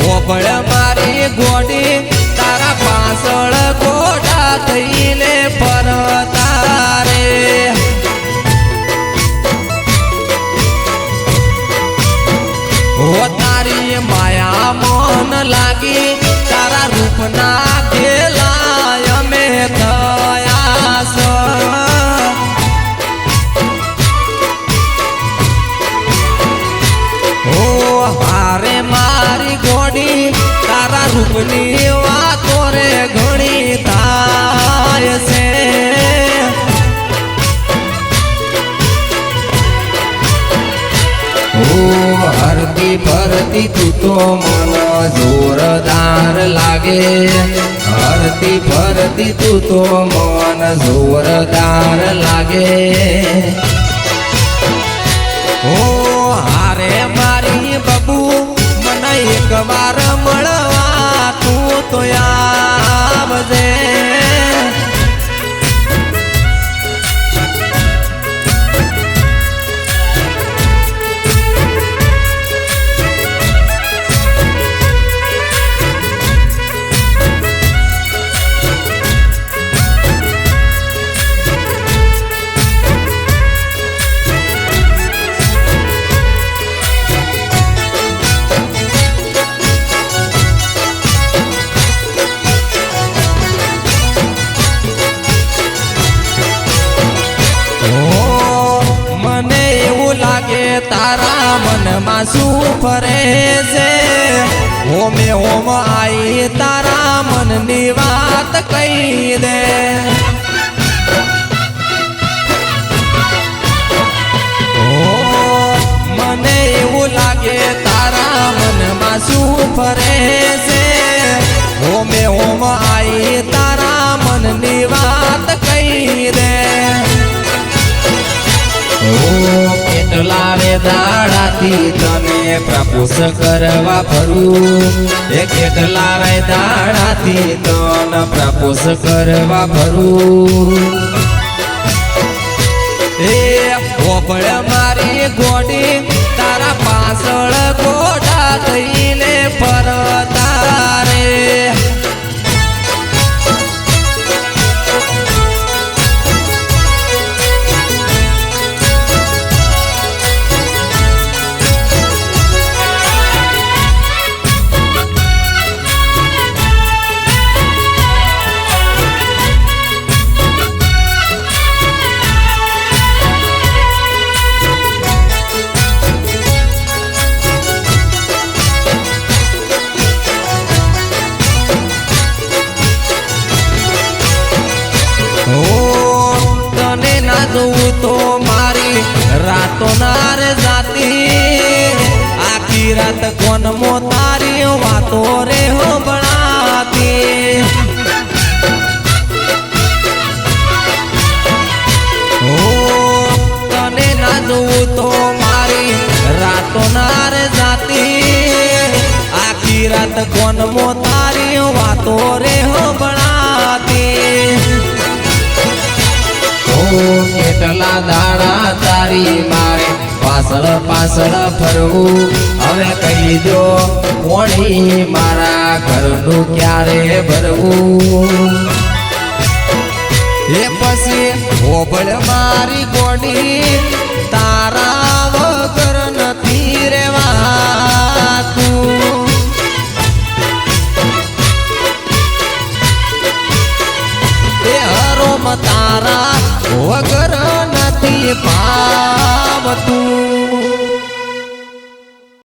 ઓબળ મારી ગોડી તારા પાછળ ગોડા થઈને ફરતા રે તારી માયા મન લાગી તારા રૂપના ખેલા અમે થયા ઓ હારે મારી ગોડી તારા રૂપની વાતો રે ઘણી થાય છે હરતી ફરતી તું તો મન જોરદાર લાગે હરતી ફરતી તું તો મન જોરદાર લાગે ઓ હારે મારી બબુ મને એક વાર મળવા તું તો આવજે તારા મનમાં શું ફરે છે હોમે હોમ આઈ તારા મનની વાત કહી દે મને એવું લાગે તારા મનમાં શું ફરે છે હોમે હોમ આઈ તારા મનની વાત કહી દે કેટલા રે દાડાથી તને પ્રપોસ કરવા ફરું એ કેટલા રે દાડાથી તને પ્રપોસ કરવા ફરું એ ઓબળ મારી ગોડી તારા પાછળ ગોડા થઈને ફરતા રે તને ના જોઉં તો મારી રાતો ના રે જાતી આખી રાત કોનમો તારી વાતો રે હો બનાતી તને ના જોઉં તો મારી રાતો ના રે જાતી આખી રાત કોનમો તારી વાતો રે હો બનાતી કેટલા દાડા તારી મારે પાછળ પાછળ ફરવું હવે કહી દો કોણી મારા ઘરનું ક્યારે ભરવું એ પછી હોબળ મારી ગોડી તારા વગર નથી રેવાતું એ હરોમ તારા વગર નથી પાવતું